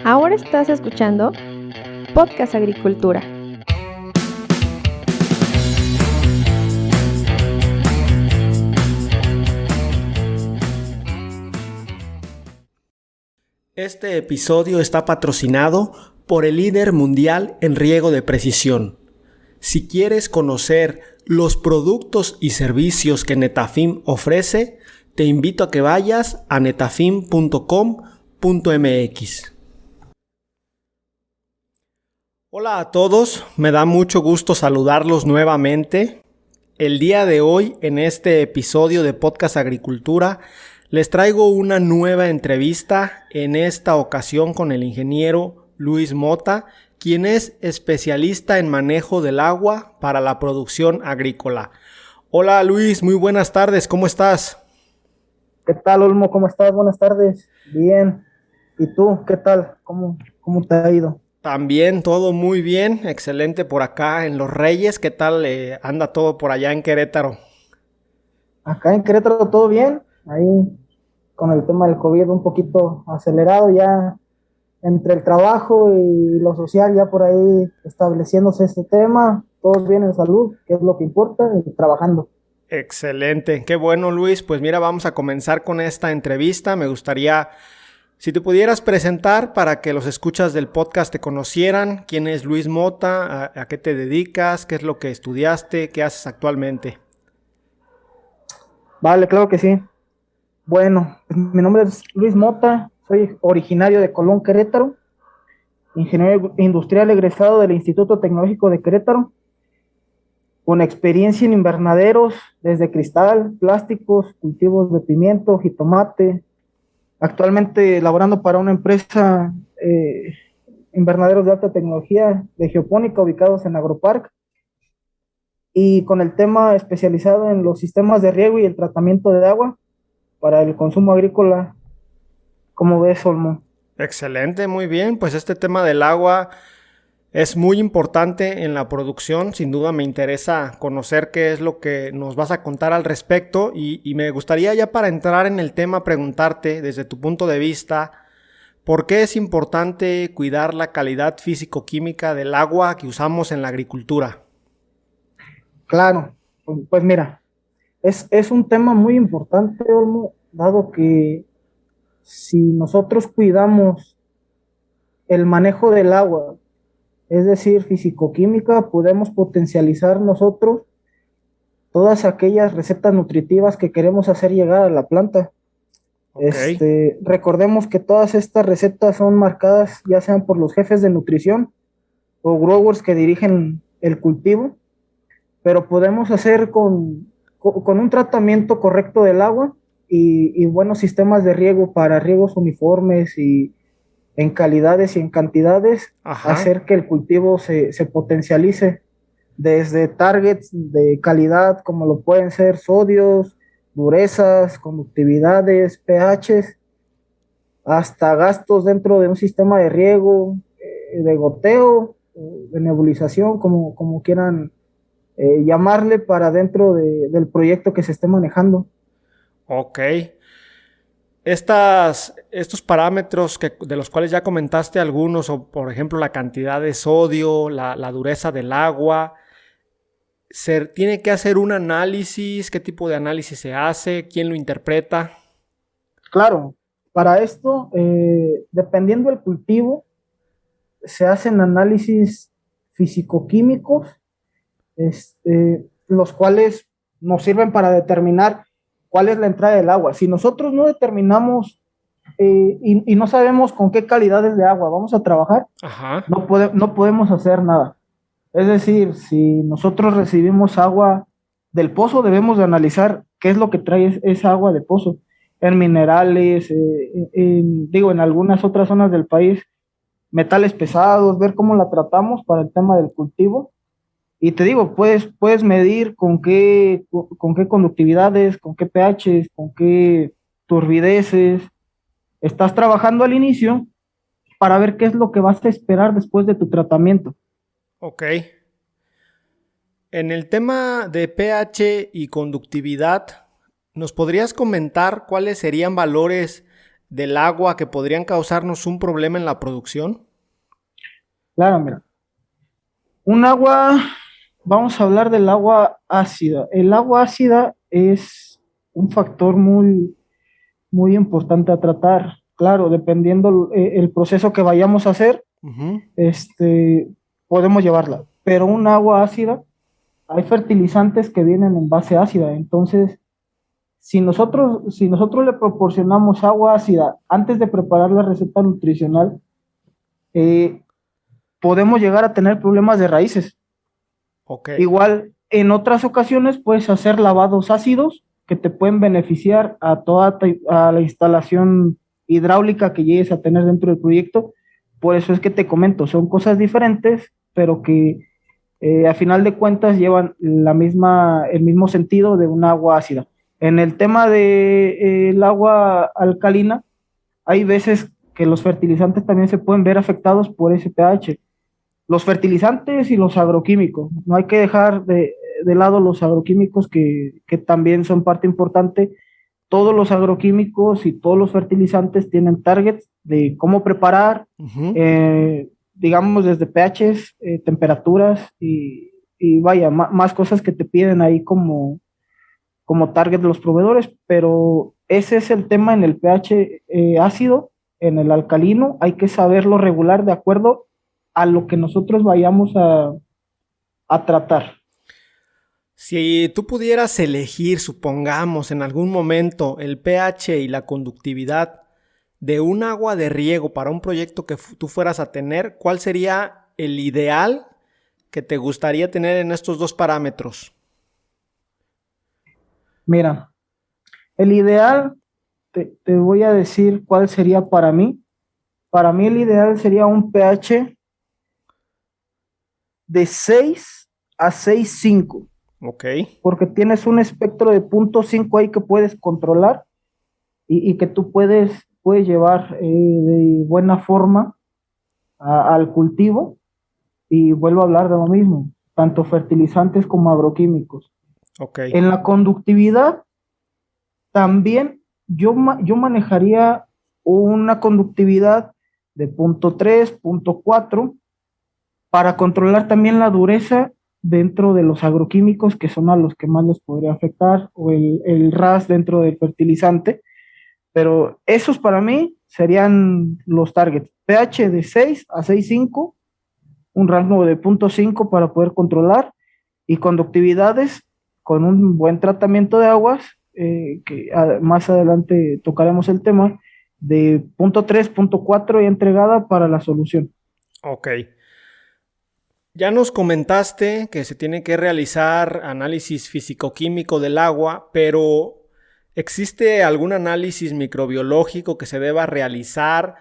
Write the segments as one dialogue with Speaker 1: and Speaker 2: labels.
Speaker 1: Ahora estás escuchando Podcast Agricultura.
Speaker 2: Este episodio está patrocinado por el líder mundial en riego de precisión. Si quieres conocer los productos y servicios que Netafim ofrece, te invito a que vayas a netafim.com.mx. Hola a todos, me da mucho gusto saludarlos nuevamente. El día de hoy, en este episodio de Podcast Agricultura, les traigo una nueva entrevista, en esta ocasión con el ingeniero Luis Mota, quien es especialista en manejo del agua para la producción agrícola. Hola Luis, muy buenas tardes, ¿cómo estás?
Speaker 3: ¿Qué tal, Olmo? ¿Cómo estás? Buenas tardes. Bien. ¿Y tú? ¿Qué tal? ¿Cómo te ha ido?
Speaker 2: También todo muy bien, excelente por acá en Los Reyes. ¿Qué tal anda todo por allá en Querétaro?
Speaker 3: Acá en Querétaro todo bien. Ahí con el tema del COVID un poquito acelerado ya entre el trabajo y lo social, ya por ahí estableciéndose este tema. Todos bien en salud, que es lo que importa, y trabajando.
Speaker 2: Excelente, qué bueno Luis. Pues mira, vamos a comenzar con esta entrevista. Me gustaría, si te pudieras presentar para que los escuchas del podcast te conocieran. ¿Quién es Luis Mota? ¿A qué te dedicas? ¿Qué es lo que estudiaste? ¿Qué haces actualmente?
Speaker 3: Vale, claro que sí. Bueno, pues mi nombre es Luis Mota, soy originario de Colón, Querétaro, ingeniero industrial egresado del Instituto Tecnológico de Querétaro, con experiencia en invernaderos, desde cristal, plásticos, cultivos de pimiento, jitomate, actualmente laborando para una empresa, invernaderos de alta tecnología de geopónica ubicados en Agropark, y con el tema especializado en los sistemas de riego y el tratamiento de agua para el consumo agrícola. ¿Cómo ves, Olmo?
Speaker 2: Excelente, muy bien. Pues este tema del agua es muy importante en la producción. Sin duda me interesa conocer qué es lo que nos vas a contar al respecto y me gustaría, ya para entrar en el tema, preguntarte desde tu punto de vista, ¿por qué es importante cuidar la calidad físico-química del agua que usamos en la agricultura?
Speaker 3: Claro, pues mira, es un tema muy importante, Olmo, dado que si nosotros cuidamos el manejo del agua, es decir, fisicoquímica, podemos potencializar nosotros todas aquellas recetas nutritivas que queremos hacer llegar a la planta.
Speaker 2: Ok,
Speaker 3: Recordemos que todas estas recetas son marcadas ya sean por los jefes de nutrición o growers que dirigen el cultivo, pero podemos hacer con un tratamiento correcto del agua y buenos sistemas de riego para riegos uniformes y en calidades y en cantidades,
Speaker 2: ajá,
Speaker 3: hacer que el cultivo se potencialice desde targets de calidad como lo pueden ser sodios, durezas, conductividades, pHs, hasta gastos dentro de un sistema de riego, de goteo, de nebulización, como quieran llamarle para dentro del proyecto que se esté manejando.
Speaker 2: ok. Estos parámetros de los cuales ya comentaste algunos, o por ejemplo la cantidad de sodio, la dureza del agua, ¿se tiene que hacer un análisis? ¿Qué tipo de análisis se hace? ¿Quién lo interpreta?
Speaker 3: Claro, para esto, dependiendo del cultivo, se hacen análisis físico-químicos, los cuales nos sirven para determinar cuál es la entrada del agua. Si nosotros no determinamos y no sabemos con qué calidades de agua vamos a trabajar,
Speaker 2: Ajá,
Speaker 3: no podemos hacer nada. Es decir, si nosotros recibimos agua del pozo, debemos de analizar qué es lo que trae esa agua de pozo. En minerales, en algunas otras zonas del país, metales pesados, ver cómo la tratamos para el tema del cultivo. Y te digo, puedes medir con qué conductividades, con qué pHs, con qué turbideces estás trabajando al inicio para ver qué es lo que vas a esperar después de tu tratamiento.
Speaker 2: ok. En el tema de pH y conductividad, ¿nos podrías comentar cuáles serían valores del agua que podrían causarnos un problema en la producción?
Speaker 3: Claro, mira. Un agua, vamos a hablar del agua ácida. El agua ácida es un factor muy importante a tratar. Claro, dependiendo el proceso que vayamos a hacer,
Speaker 2: Ujú.
Speaker 3: podemos llevarla. Pero un agua ácida, hay fertilizantes que vienen en base ácida. Entonces, si nosotros le proporcionamos agua ácida antes de preparar la receta nutricional, eh, podemos llegar a tener problemas de raíces.
Speaker 2: Ok.
Speaker 3: Igual, en otras ocasiones puedes hacer lavados ácidos que te pueden beneficiar a la instalación hidráulica que llegues a tener dentro del proyecto. Por eso es que te comento, son cosas diferentes, pero que a final de cuentas llevan el mismo sentido de un agua ácida. En el tema del agua alcalina, hay veces que los fertilizantes también se pueden ver afectados por ese pH. Los fertilizantes y los agroquímicos. No hay que dejar de lado los agroquímicos que también son parte importante. Todos los agroquímicos y todos los fertilizantes tienen targets de cómo preparar,
Speaker 2: Ujú.
Speaker 3: digamos desde pHs, temperaturas y vaya, más cosas que te piden ahí como target de los proveedores, pero ese es el tema en el pH ácido, en el alcalino, hay que saberlo regular de acuerdo a lo que nosotros vayamos a tratar.
Speaker 2: Si tú pudieras elegir, supongamos, en algún momento el pH y la conductividad de un agua de riego para un proyecto que tú fueras a tener, ¿cuál sería el ideal que te gustaría tener en estos dos parámetros?
Speaker 3: Mira, el ideal, te voy a decir cuál sería para mí. Para mí el ideal sería un pH de 6 a 6,5,
Speaker 2: Ok.
Speaker 3: porque tienes un espectro de 0,5 ahí que puedes controlar y que tú puedes llevar de buena forma al cultivo. Y vuelvo a hablar de lo mismo, tanto fertilizantes como agroquímicos.
Speaker 2: Ok.
Speaker 3: En la conductividad, también yo manejaría una conductividad de 0,3, 0,4, para controlar también la dureza dentro de los agroquímicos, que son a los que más les podría afectar, o el RAS dentro del fertilizante. Pero esos para mí serían los targets. pH de 6 a 6,5, un rango de 0,5 para poder controlar, y conductividades con un buen tratamiento de aguas, más adelante tocaremos el tema, de 0,3, 0,4 y entregada para la solución.
Speaker 2: Ok. Ya nos comentaste que se tiene que realizar análisis físico-químico del agua, pero ¿existe algún análisis microbiológico que se deba realizar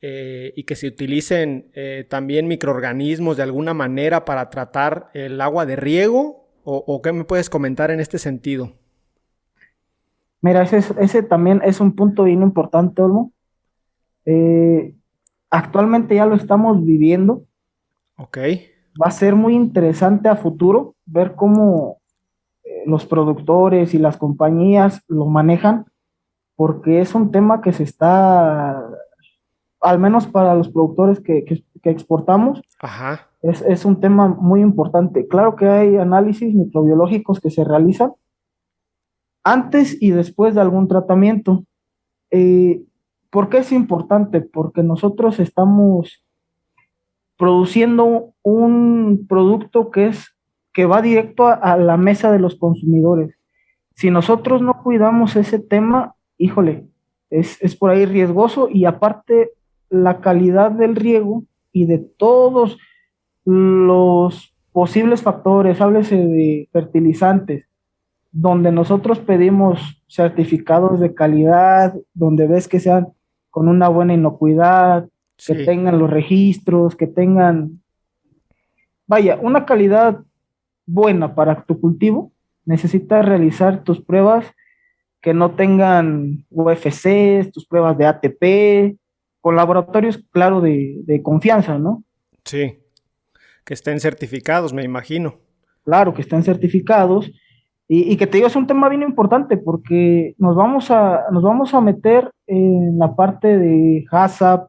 Speaker 2: y que se utilicen también microorganismos de alguna manera para tratar el agua de riego? ¿O qué me puedes comentar en este sentido?
Speaker 3: Mira, ese también es un punto bien importante, Olmo. Eh, Actualmente ya lo estamos viviendo.
Speaker 2: Ok.
Speaker 3: Va a ser muy interesante a futuro ver cómo los productores y las compañías lo manejan, porque es un tema que se está, al menos para los productores que exportamos,
Speaker 2: Ajá.
Speaker 3: es un tema muy importante. Claro que hay análisis microbiológicos que se realizan antes y después de algún tratamiento. Eh, ¿Por qué es importante? Porque nosotros estamos produciendo un producto que va directo a la mesa de los consumidores. Si nosotros no cuidamos ese tema, híjole, es por ahí riesgoso, y aparte la calidad del riego y de todos los posibles factores, háblese de fertilizantes, donde nosotros pedimos certificados de calidad, donde ves que sean con una buena inocuidad, que
Speaker 2: Sí.
Speaker 3: tengan los registros, que tengan, vaya, una calidad buena para tu cultivo, necesitas realizar tus pruebas que no tengan UFCs, tus pruebas de ATP, con laboratorios, claro, de confianza, ¿no?
Speaker 2: Sí. Que estén certificados, me imagino.
Speaker 3: Claro, que estén certificados Y que te digo, es un tema bien importante porque nos vamos a meter en la parte de HACCP,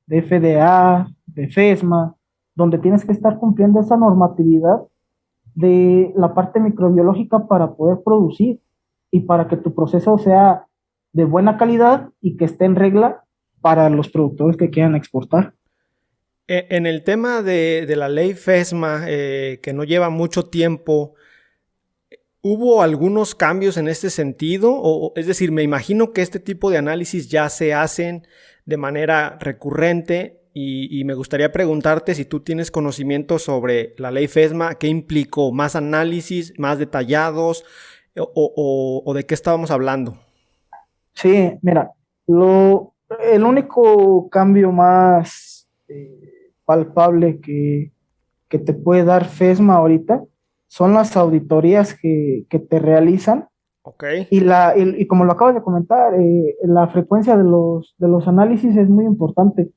Speaker 3: de FDA, de FESMA, donde tienes que estar cumpliendo esa normatividad de la parte microbiológica para poder producir y para que tu proceso sea de buena calidad y que esté en regla para los productores que quieran exportar.
Speaker 2: En el tema de la ley FESMA, que no lleva mucho tiempo, ¿hubo algunos cambios en este sentido? Es decir, me imagino que este tipo de análisis ya se hacen de manera recurrente y me gustaría preguntarte si tú tienes conocimiento sobre la ley FESMA, qué implicó, más análisis, más detallados o de qué estábamos hablando.
Speaker 3: Sí, mira, el único cambio más palpable que te puede dar FESMA ahorita son las auditorías que te realizan
Speaker 2: Ok,
Speaker 3: y como lo acabas de comentar, la frecuencia de los análisis es muy importante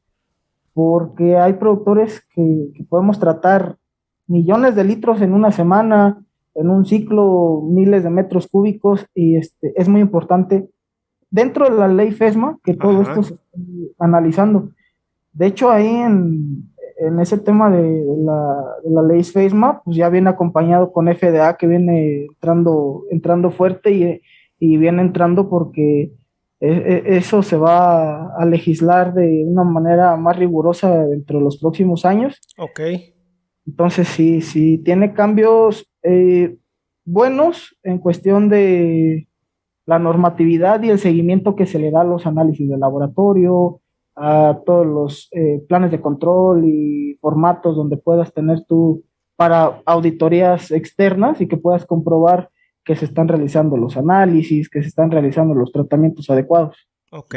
Speaker 3: porque hay productores que podemos tratar millones de litros en una semana, en un ciclo, miles de metros cúbicos y es muy importante dentro de la ley FESMA que todo esto
Speaker 2: ajá,
Speaker 3: se esté analizando. De hecho, ahí en ese tema de la ley FESMA, pues ya viene acompañado con FDA que viene entrando fuerte y viene entrando porque eso se va a legislar de una manera más rigurosa dentro de los próximos años.
Speaker 2: ok.
Speaker 3: Entonces, sí, sí, tiene cambios buenos en cuestión de la normatividad y el seguimiento que se le da a los análisis de laboratorio, a todos los planes de control y formatos donde puedas tener tú para auditorías externas y que puedas comprobar que se están realizando los análisis, que se están realizando los tratamientos adecuados.
Speaker 2: Ok.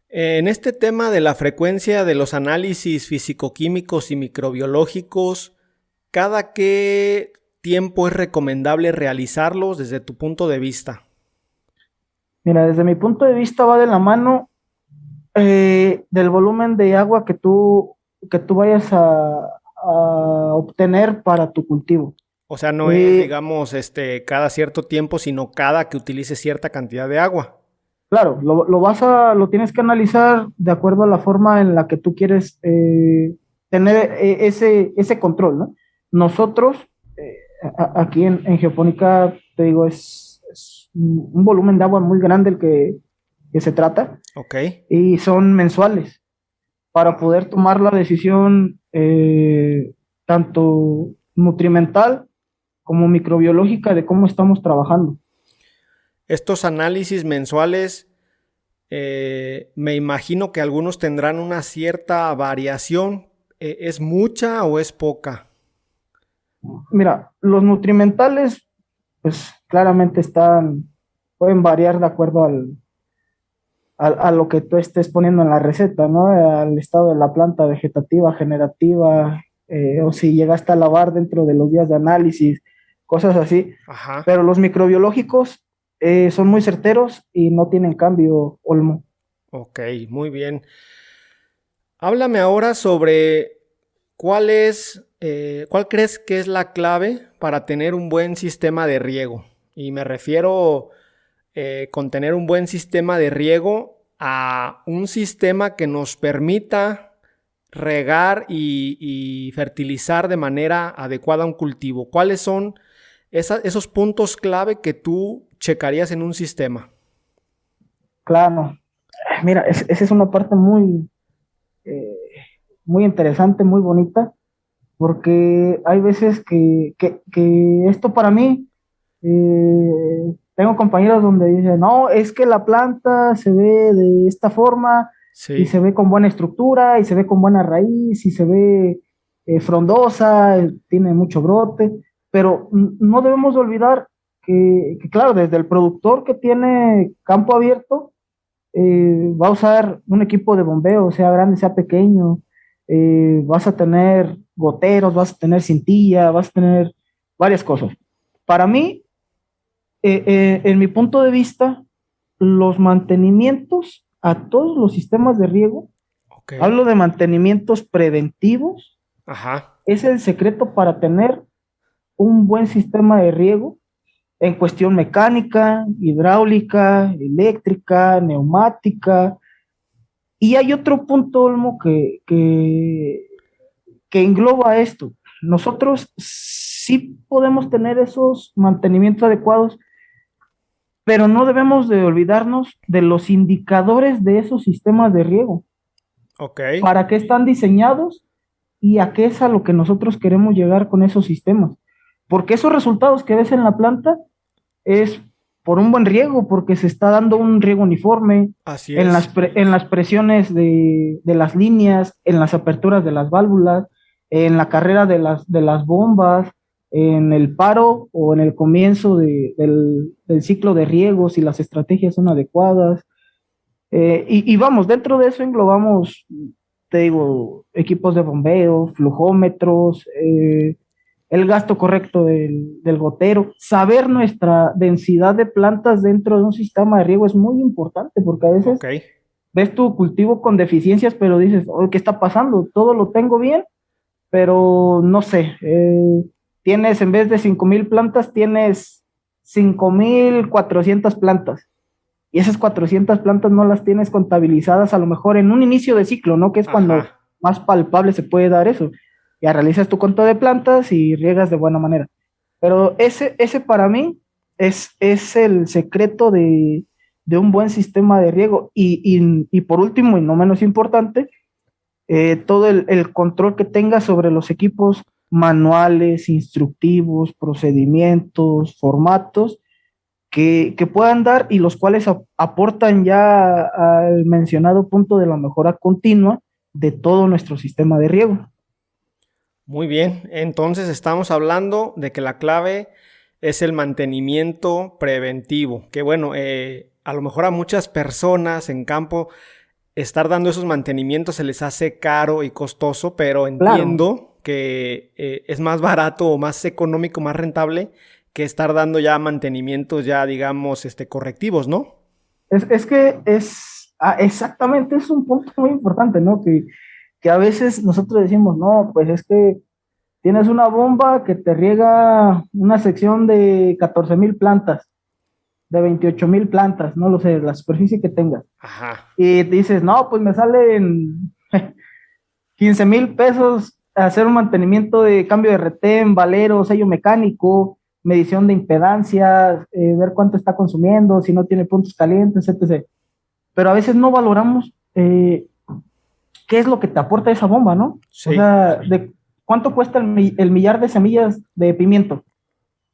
Speaker 2: En este tema de la frecuencia de los análisis fisicoquímicos y microbiológicos, ¿cada qué tiempo es recomendable realizarlos desde tu punto de vista?
Speaker 3: Mira, desde mi punto de vista va de la mano del volumen de agua que tú vayas a obtener para tu cultivo.
Speaker 2: O sea, no es,
Speaker 3: Eh,
Speaker 2: digamos, cada cierto tiempo, sino cada que utilices cierta cantidad de agua.
Speaker 3: Claro, lo tienes que analizar de acuerdo a la forma en la que tú quieres tener ese control, ¿no? Nosotros, aquí en Geopónica, te digo, es un volumen de agua muy grande el que se trata
Speaker 2: Ok.
Speaker 3: y son mensuales para poder tomar la decisión tanto nutrimental como microbiológica de cómo estamos trabajando.
Speaker 2: Estos análisis mensuales, me imagino que algunos tendrán una cierta variación. ¿Es mucha o es poca?
Speaker 3: Mira, los nutrimentales, pues claramente pueden variar de acuerdo a lo que tú estés poniendo en la receta, ¿no? Al estado de la planta vegetativa, generativa, o si llegaste a lavar dentro de los días de análisis, cosas así.
Speaker 2: Ajá.
Speaker 3: Pero los microbiológicos son muy certeros y no tienen cambio, Olmo.
Speaker 2: Ok, muy bien. Háblame ahora sobre cuál crees que es la clave para tener un buen sistema de riego. Y me refiero con tener un buen sistema de riego a un sistema que nos permita regar y fertilizar de manera adecuada un cultivo. ¿Cuáles son esos puntos clave que tú checarías en un sistema?
Speaker 3: Claro, mira, esa es una parte eh, muy interesante, muy bonita, porque hay veces que esto para mí, tengo compañeros donde dicen, no, es que la planta se ve de esta forma y
Speaker 2: Sí,
Speaker 3: se ve con buena estructura y se ve con buena raíz y se ve frondosa, tiene mucho brote, pero no debemos de olvidar que, claro, desde el productor que tiene campo abierto, va a usar un equipo de bombeo, sea grande, sea pequeño, vas a tener goteros, vas a tener cintilla, vas a tener varias cosas. Para mí, en mi punto de vista, los mantenimientos a todos los sistemas de riego,
Speaker 2: ok.
Speaker 3: hablo de mantenimientos preventivos,
Speaker 2: Ajá.
Speaker 3: es el secreto para tener un buen sistema de riego en cuestión mecánica, hidráulica, eléctrica, neumática. Y hay otro punto, Olmo, que engloba esto. Nosotros sí podemos tener esos mantenimientos adecuados, pero no debemos de olvidarnos de los indicadores de esos sistemas de riego.
Speaker 2: Ok.
Speaker 3: ¿Para qué están diseñados y a qué es a lo que nosotros queremos llegar con esos sistemas? Porque esos resultados que ves en la planta es por un buen riego, porque se está dando un riego uniforme
Speaker 2: Así
Speaker 3: en
Speaker 2: es.
Speaker 3: en las presiones de las líneas, en las aperturas de las válvulas, en la carrera de las bombas, en el paro o en el comienzo del ciclo de riego, si las estrategias son adecuadas. Y vamos, dentro de eso englobamos, te digo, equipos de bombeo, flujómetros, el gasto correcto del gotero. Saber nuestra densidad de plantas dentro de un sistema de riego es muy importante porque a veces
Speaker 2: Ok.
Speaker 3: ves tu cultivo con deficiencias, pero dices, oye, ¿qué está pasando? Todo lo tengo bien, pero no sé, tienes en vez de 5,000 plantas, tienes 5,400 plantas. Y esas 400 plantas no las tienes contabilizadas a lo mejor en un inicio de ciclo, ¿no? Que es cuando
Speaker 2: Ajá.
Speaker 3: más palpable se puede dar eso. Ya realizas tu conteo de plantas y riegas de buena manera. Pero ese para mí es el secreto de un buen sistema de riego. Y por último, y no menos importante, todo el control que tengas sobre los equipos manuales, instructivos, procedimientos, formatos que puedan dar y los cuales aportan ya al mencionado punto de la mejora continua de todo nuestro sistema de riego.
Speaker 2: Muy bien. Entonces estamos hablando de que la clave es el mantenimiento preventivo. Que bueno, a lo mejor a muchas personas en campo estar dando esos mantenimientos se les hace caro y costoso, pero
Speaker 3: Claro,
Speaker 2: entiendo que es más barato o más económico, más rentable que estar dando ya mantenimientos ya, digamos, correctivos, ¿no?
Speaker 3: es que exactamente, es un punto muy importante, ¿no? Que a veces nosotros decimos, no, pues es que tienes una bomba que te riega una sección de 14,000 plantas, de 28,000 plantas, no lo sé, la superficie que tengas.
Speaker 2: Ajá.
Speaker 3: Y dices, no, pues me salen 15,000 pesos hacer un mantenimiento de cambio de retén, valero, sello mecánico, medición de impedancia, ver cuánto está consumiendo, si no tiene puntos calientes, etc. Pero a veces no valoramos qué es lo que te aporta esa bomba, ¿no? O
Speaker 2: Sí.
Speaker 3: sea, de cuánto cuesta el millar de semillas de pimiento.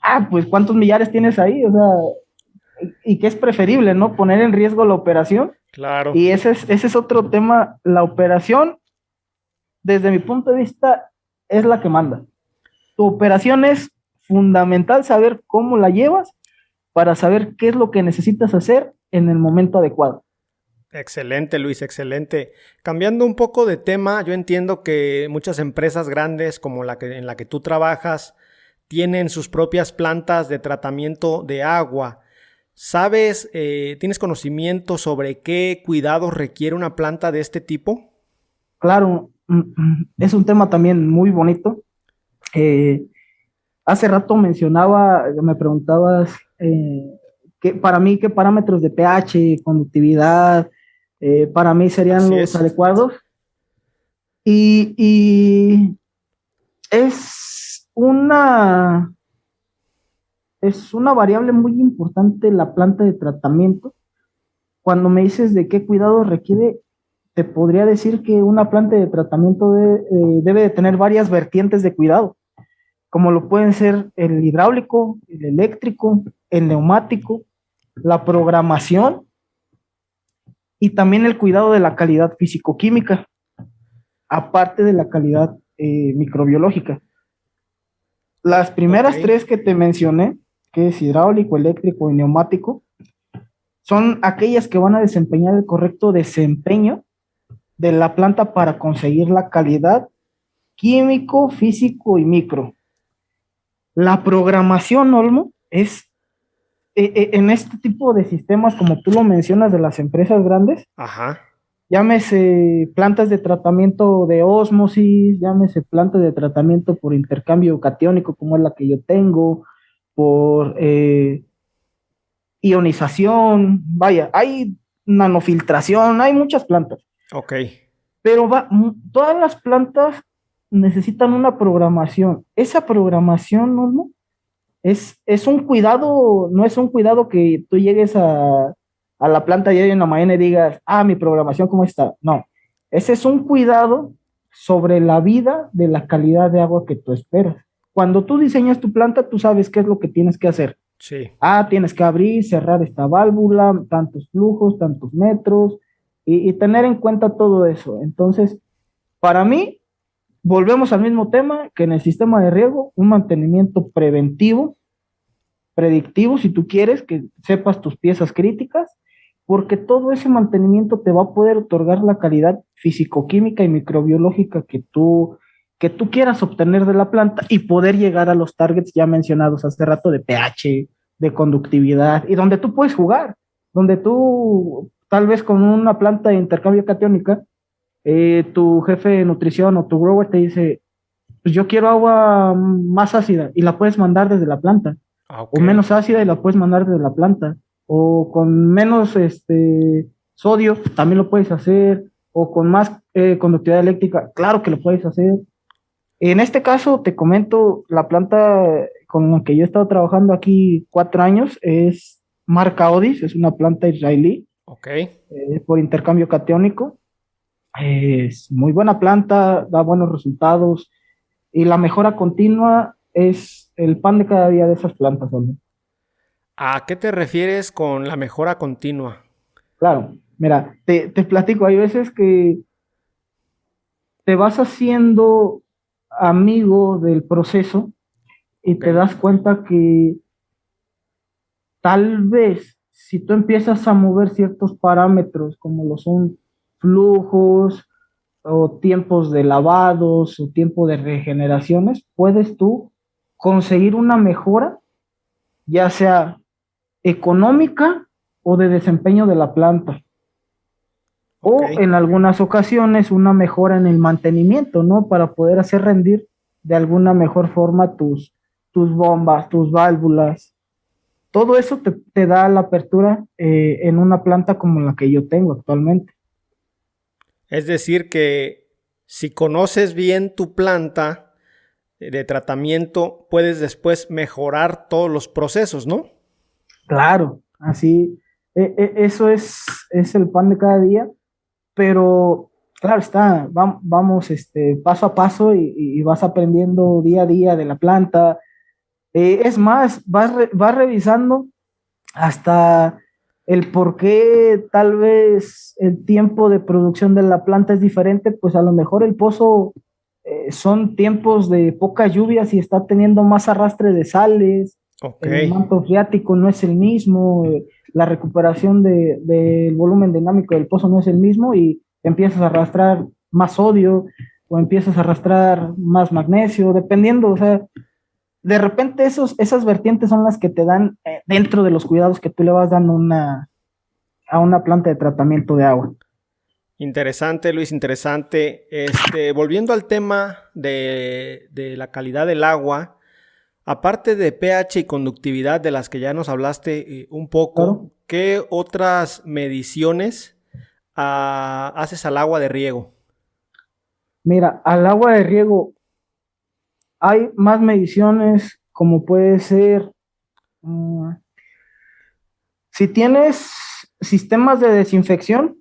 Speaker 3: Ah, pues cuántos millares tienes ahí, o sea, y que es preferible, ¿no? Poner en riesgo la operación.
Speaker 2: Claro.
Speaker 3: Y ese es otro tema, la operación desde mi punto de vista, es la que manda. Tu operación es fundamental saber cómo la llevas para saber qué es lo que necesitas hacer en el momento adecuado.
Speaker 2: Excelente, Luis, excelente. Cambiando un poco de tema, yo entiendo que muchas empresas grandes como en la que tú trabajas tienen sus propias plantas de tratamiento de agua. ¿Sabes, tienes conocimiento sobre qué cuidados requiere una planta de este tipo?
Speaker 3: Claro, es un tema también muy bonito. Eh, Hace rato me preguntabas para mí qué parámetros de pH, conductividad, para mí serían
Speaker 2: Así
Speaker 3: los
Speaker 2: es.
Speaker 3: adecuados. Y es una es una variable muy importante la planta de tratamiento. Cuando me dices de qué cuidado requiere, te podría decir que una planta de tratamiento debe de tener varias vertientes de cuidado, como lo pueden ser el hidráulico, el eléctrico, el neumático, la programación y también el cuidado de la calidad físico-química, aparte de la calidad microbiológica. Las
Speaker 2: Ok.
Speaker 3: primeras tres que te mencioné, que es hidráulico, eléctrico y neumático, son aquellas que van a desempeñar el correcto desempeño de la planta para conseguir la calidad químico, físico y micro. La programación, Olmo, es en este tipo de sistemas, como tú lo mencionas, de las empresas grandes,
Speaker 2: Ajá.
Speaker 3: llámese plantas de tratamiento de ósmosis, llámese plantas de tratamiento por intercambio catiónico, como es la que yo tengo, por ionización, vaya, hay nanofiltración, hay muchas plantas.
Speaker 2: Ok.
Speaker 3: Pero todas las plantas necesitan una programación. Esa programación, ¿no? Es un cuidado, no es un cuidado que tú llegues a la planta y hoy en la mañana y digas, mi programación, ¿cómo está? No, ese es un cuidado sobre la vida de la calidad de agua que tú esperas. Cuando tú diseñas tu planta, tú sabes qué es lo que tienes que hacer.
Speaker 2: Sí.
Speaker 3: Tienes que abrir, cerrar esta válvula, tantos flujos, tantos metros, y tener en cuenta todo eso. Entonces, para mí, volvemos al mismo tema que en el sistema de riego, un mantenimiento preventivo, predictivo, si tú quieres, que sepas tus piezas críticas, porque todo ese mantenimiento te va a poder otorgar la calidad físico-química y microbiológica que tú quieras obtener de la planta y poder llegar a los targets ya mencionados hace rato de pH, de conductividad, y donde tú puedes jugar, donde tú, tal vez con una planta de intercambio catiónica, tu jefe de nutrición o tu grower te dice, pues yo quiero agua más ácida y la puedes mandar desde la planta, o
Speaker 2: Okay.
Speaker 3: menos ácida y la puedes mandar desde la planta, o con menos sodio también lo puedes hacer, o con más conductividad eléctrica, claro que lo puedes hacer. En este caso, te comento, la planta con la que yo he estado trabajando aquí 4 años es marca Odis, es una planta israelí
Speaker 2: Ok.
Speaker 3: por intercambio catiónico. Es muy buena planta, da buenos resultados y la mejora continua es el pan de cada día de esas plantas, ¿no?
Speaker 2: ¿A qué te refieres con la mejora continua?
Speaker 3: Claro, mira, te platico, hay veces que te vas haciendo amigo del proceso y
Speaker 2: Ok.
Speaker 3: te das cuenta que tal vez si tú empiezas a mover ciertos parámetros como lo son flujos o tiempos de lavados o tiempo de regeneraciones, puedes tú conseguir una mejora, ya sea económica o de desempeño de la planta,
Speaker 2: Ok.
Speaker 3: o en algunas ocasiones una mejora en el mantenimiento, ¿no? Para poder hacer rendir de alguna mejor forma tus bombas, tus válvulas. Todo eso te da la apertura en una planta como la que yo tengo actualmente.
Speaker 2: Es decir, que si conoces bien tu planta de tratamiento, puedes después mejorar todos los procesos, ¿no?
Speaker 3: Claro, así, eso es el pan de cada día, pero claro está, vamos paso a paso y vas aprendiendo día a día de la planta. Es más, vas revisando hasta el por qué tal vez el tiempo de producción de la planta es diferente, pues a lo mejor el pozo son tiempos de poca lluvia y está teniendo más arrastre de sales,
Speaker 2: Ok.
Speaker 3: el manto freático no es el mismo, la recuperación del volumen dinámico del pozo no es el mismo y empiezas a arrastrar más sodio o empiezas a arrastrar más magnesio, dependiendo, o sea, de repente esas vertientes son las que te dan dentro de los cuidados que tú le vas dando a una planta de tratamiento de agua.
Speaker 2: Interesante, Luis, interesante. Volviendo al tema de la calidad del agua, aparte de pH y conductividad de las que ya nos hablaste un poco,
Speaker 3: Claro.
Speaker 2: ¿qué otras mediciones haces al agua de riego?
Speaker 3: Mira, al agua de riego hay más mediciones como puede ser, mm, si tienes sistemas de desinfección,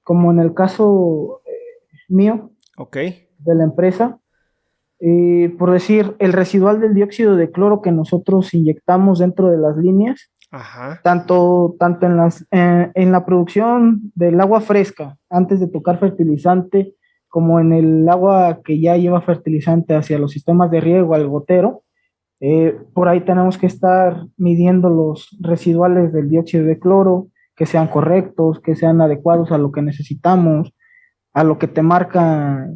Speaker 3: como en el caso mío
Speaker 2: Ok.
Speaker 3: de la empresa, por decir, el residual del dióxido de cloro que nosotros inyectamos dentro de las líneas,
Speaker 2: Ajá.
Speaker 3: tanto en la producción del agua fresca, antes de tocar fertilizante, como en el agua que ya lleva fertilizante hacia los sistemas de riego al gotero, por ahí tenemos que estar midiendo los residuales del dióxido de cloro, que sean correctos, que sean adecuados a lo que necesitamos, a lo que te marca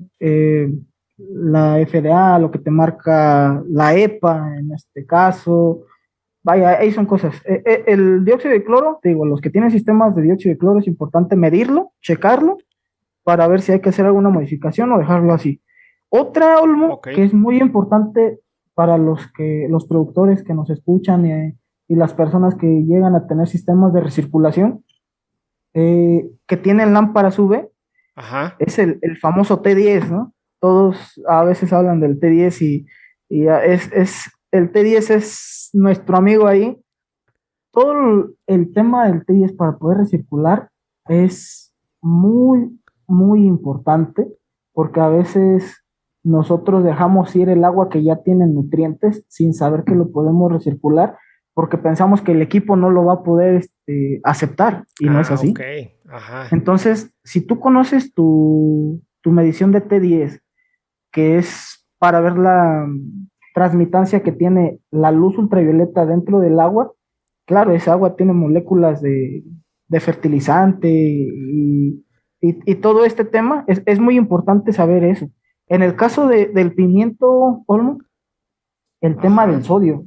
Speaker 3: la FDA, a lo que te marca la EPA en este caso. Vaya, ahí son cosas. El dióxido de cloro, te digo, los que tienen sistemas de dióxido de cloro es importante medirlo, checarlo, para ver si hay que hacer alguna modificación o dejarlo así. Otra, Olmo,
Speaker 2: Ok.
Speaker 3: que es muy importante para los productores que nos escuchan y las personas que llegan a tener sistemas de recirculación, que tienen lámparas UV,
Speaker 2: Ajá.
Speaker 3: es el famoso T10, ¿no? Todos a veces hablan del T10 el T10 es nuestro amigo ahí. Todo el tema del T10 para poder recircular es muy, muy importante, porque a veces nosotros dejamos ir el agua que ya tiene nutrientes sin saber que lo podemos recircular, porque pensamos que el equipo no lo va a poder aceptar, y no es
Speaker 2: Ok.
Speaker 3: así.
Speaker 2: Ajá.
Speaker 3: Entonces, si tú conoces tu medición de T10, que es para ver la transmitancia que tiene la luz ultravioleta dentro del agua, claro, esa agua tiene moléculas de fertilizante y todo este tema, es muy importante saber eso. En el caso del pimiento, Olmo, el tema
Speaker 2: Ajá.
Speaker 3: del sodio.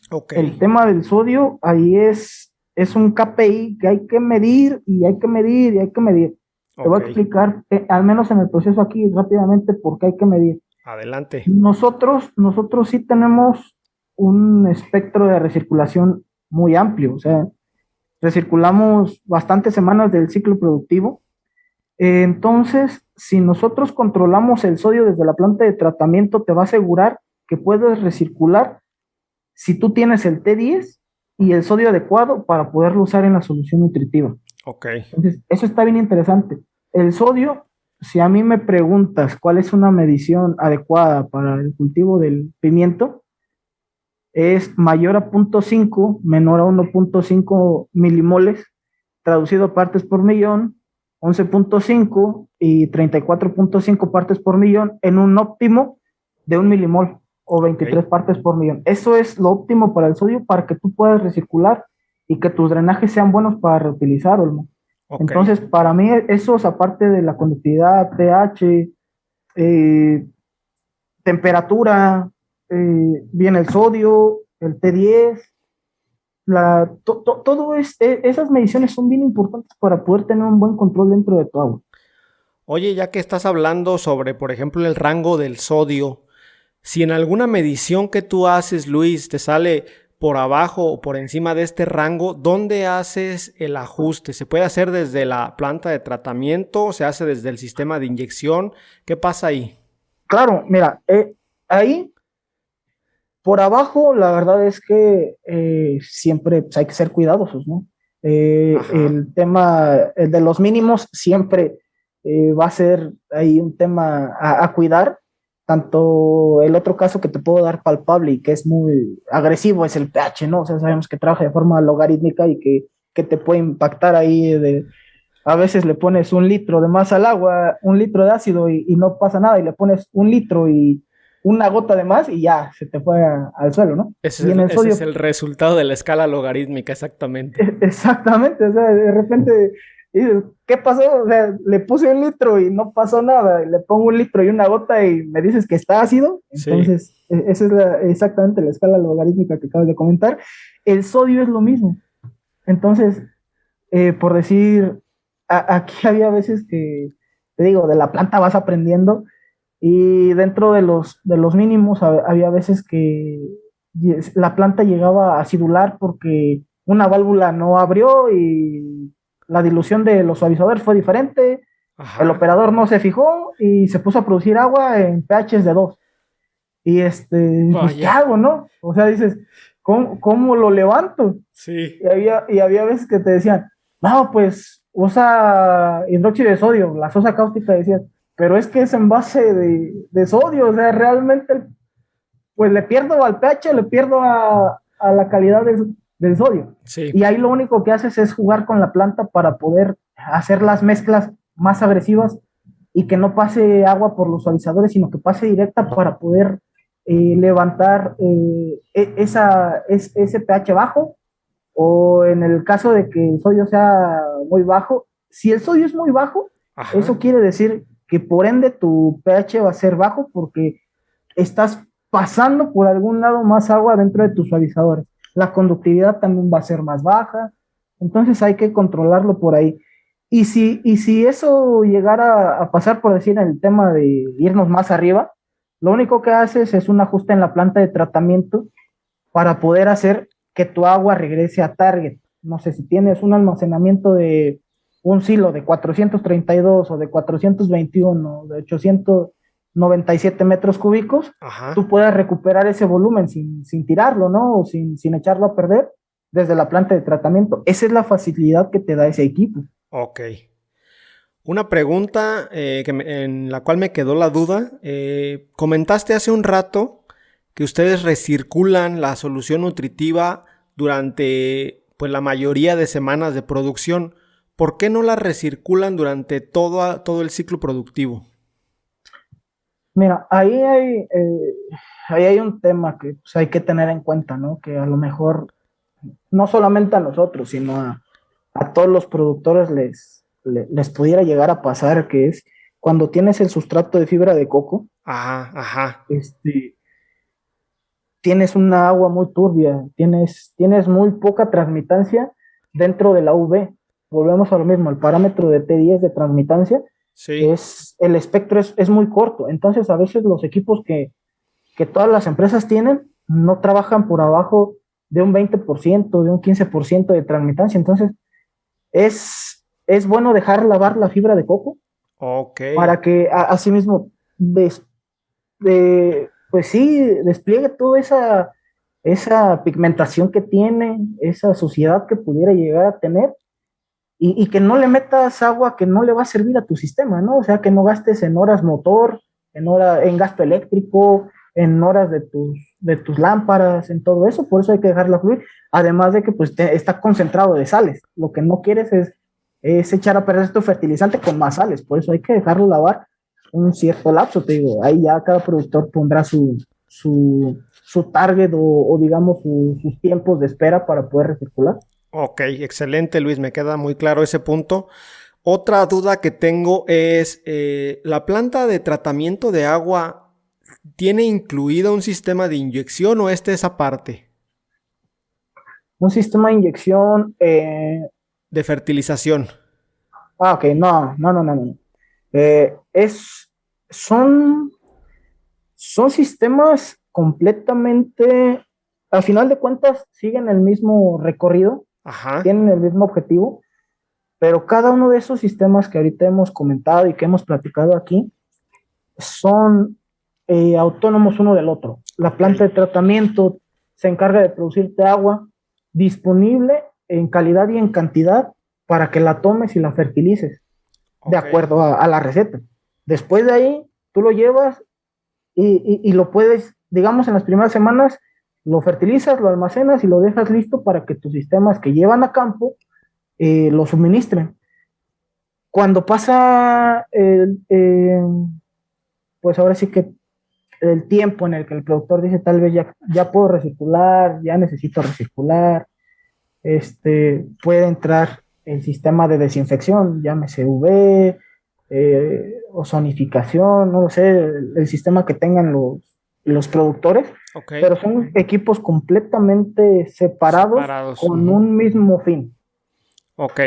Speaker 2: Ok.
Speaker 3: El tema del sodio, ahí es un KPI que hay que medir y hay que medir y hay que medir. Te voy
Speaker 2: Ok.
Speaker 3: a explicar, al menos en el proceso aquí rápidamente, por qué hay que medir.
Speaker 2: Adelante.
Speaker 3: Nosotros sí tenemos un espectro de recirculación muy amplio, o sea, recirculamos bastantes semanas del ciclo productivo. Entonces, si nosotros controlamos el sodio desde la planta de tratamiento, te va a asegurar que puedes recircular si tú tienes el T10 y el sodio adecuado para poderlo usar en la solución nutritiva.
Speaker 2: Ok.
Speaker 3: Entonces, eso está bien interesante. El sodio, si a mí me preguntas cuál es una medición adecuada para el cultivo del pimiento, es mayor a 0.5, menor a 1.5 milimoles, traducido a partes por millón, 11.5 y 34.5 partes por millón en un óptimo de 1 milimol o
Speaker 2: Ok.
Speaker 3: 23 partes por millón. Eso es lo óptimo para el sodio para que tú puedas recircular y que tus drenajes sean buenos para reutilizar, Olmo.
Speaker 2: Ok.
Speaker 3: Entonces, para mí, esos, aparte de la conductividad, pH, eh, temperatura, viene el sodio, el T10, todo esas mediciones son bien importantes para poder tener un buen control dentro de tu agua.
Speaker 2: Oye, ya que estás hablando sobre, por ejemplo, el rango del sodio, si en alguna medición que tú haces, Luis, te sale por abajo o por encima de este rango, ¿dónde haces el ajuste? ¿Se puede hacer desde la planta de tratamiento? ¿Se hace desde el sistema de inyección? ¿Qué pasa ahí?
Speaker 3: Claro, mira, ahí por abajo, la verdad es que siempre pues, hay que ser cuidadosos, ¿no?
Speaker 2: Ajá.
Speaker 3: El tema de los mínimos siempre va a ser ahí un tema a cuidar. Tanto el otro caso que te puedo dar palpable y que es muy agresivo es el pH, ¿no? O sea, sabemos que trabaja de forma logarítmica y que te puede impactar ahí a veces le pones 1 litro de más al agua, 1 litro de ácido y no pasa nada, y le pones 1 litro y una gota de más y ya se te fue al suelo, ¿no? Y en el
Speaker 2: Ese es
Speaker 3: sodio,
Speaker 2: el resultado de la escala logarítmica, exactamente.
Speaker 3: exactamente, o sea, de repente dices, ¿qué pasó? O sea, le puse 1 litro y no pasó nada, y le pongo 1 litro y una gota y me dices que está ácido,
Speaker 2: Sí.
Speaker 3: entonces esa es exactamente la escala logarítmica que acabas de comentar. El sodio es lo mismo, entonces por decir, aquí había veces que, te digo, de la planta vas aprendiendo y dentro de los mínimos había veces que la planta llegaba a acidular porque una válvula no abrió y la dilución de los suavizadores fue diferente, el
Speaker 2: Ajá.
Speaker 3: operador no se fijó y se puso a producir agua en pHs de 2. Y pues, ¿qué
Speaker 2: Vaya.
Speaker 3: hago, no? O sea, dices, ¿cómo lo levanto?
Speaker 2: Sí.
Speaker 3: Y había veces que te decían, no, pues usa hidróxido de sodio, la sosa cáustica decías, pero es que es en base de sodio, o sea, realmente, pues le pierdo al pH, le pierdo a la calidad del sodio.
Speaker 2: Sí.
Speaker 3: Y ahí lo único que haces es jugar con la planta para poder hacer las mezclas más agresivas y que no pase agua por los suavizadores, sino que pase directa para poder levantar ese pH bajo, o en el caso de que el sodio sea muy bajo. Si el sodio es muy bajo,
Speaker 2: Ajá.
Speaker 3: eso quiere decir que por ende tu pH va a ser bajo porque estás pasando por algún lado más agua dentro de tus suavizadores. La conductividad también va a ser más baja, entonces hay que controlarlo por ahí. Y si eso llegara a pasar, por decir, en el tema de irnos más arriba, Lo único que haces es un ajuste en la planta de tratamiento para poder hacer que tu agua regrese a target. No sé, si tienes un almacenamiento de un silo de 432 o de 421, de 897 metros cúbicos,
Speaker 2: Ajá.
Speaker 3: tú puedas recuperar ese volumen sin tirarlo, ¿no? O sin echarlo a perder desde la planta de tratamiento. Esa es la facilidad que te da ese equipo.
Speaker 2: Ok. Una pregunta en la cual me quedó la duda. Comentaste hace un rato que ustedes recirculan la solución nutritiva durante pues, la mayoría de semanas de producción. ¿Por qué no la recirculan durante todo el ciclo productivo?
Speaker 3: Mira, ahí hay un tema que pues, hay que tener en cuenta, ¿no? Que a lo mejor no solamente a nosotros, sino a todos los productores les pudiera llegar a pasar, que es cuando tienes el sustrato de fibra de coco,
Speaker 2: Ajá, ajá.
Speaker 3: este, tienes una agua muy turbia, tienes muy poca transmitancia dentro de la UV. Volvemos a lo mismo, el parámetro de T10 de transmitancia
Speaker 2: Sí.
Speaker 3: el espectro es muy corto. Entonces, a veces los equipos que todas las empresas tienen no trabajan por abajo de un 20%, de un 15% de transmitancia. Entonces, es bueno dejar lavar la fibra de coco
Speaker 2: Ok.
Speaker 3: para que asimismo pues sí, despliegue toda esa pigmentación que tiene, esa suciedad que pudiera llegar a tener, y que no le metas agua que no le va a servir a tu sistema, ¿no? O sea, que no gastes en horas motor, en gasto eléctrico, en horas de tus lámparas, en todo eso. Por eso hay que dejarla fluir. Además de que pues está concentrado de sales. Lo que no quieres es echar a perder tu fertilizante con más sales. Por eso hay que dejarlo lavar un cierto lapso, te digo. Ahí ya cada productor pondrá su target o digamos sus tiempos de espera para poder recircular.
Speaker 2: Ok, excelente Luis, me queda muy claro ese punto. Otra duda que tengo es, ¿la planta de tratamiento de agua tiene incluido un sistema de inyección o este es aparte?
Speaker 3: Un sistema de inyección,
Speaker 2: De fertilización.
Speaker 3: ok, no, no, no, no, no. Eh, es, son, son sistemas completamente, al final de cuentas, siguen el mismo recorrido,
Speaker 2: Ajá.
Speaker 3: tienen el mismo objetivo, pero cada uno de esos sistemas que ahorita hemos comentado y que hemos platicado aquí son autónomos uno del otro. La
Speaker 2: Ok,
Speaker 3: planta de tratamiento se encarga de producirte agua disponible en calidad y en cantidad para que la tomes y la fertilices de
Speaker 2: ok,
Speaker 3: acuerdo a la receta. Después de ahí, tú lo llevas y lo puedes, digamos, en las primeras semanas, lo fertilizas, lo almacenas y lo dejas listo para que tus sistemas que llevan a campo lo suministren. Cuando pasa pues ahora sí que el tiempo en el que el productor dice tal vez ya puedo recircular, ya necesito recircular, puede entrar el sistema de desinfección, llámese UV, ozonificación, no lo sé, el sistema que tengan los productores,
Speaker 2: ok.
Speaker 3: pero son equipos completamente separados
Speaker 2: Separados.
Speaker 3: con
Speaker 2: Ujú.
Speaker 3: un mismo fin.
Speaker 2: Ok.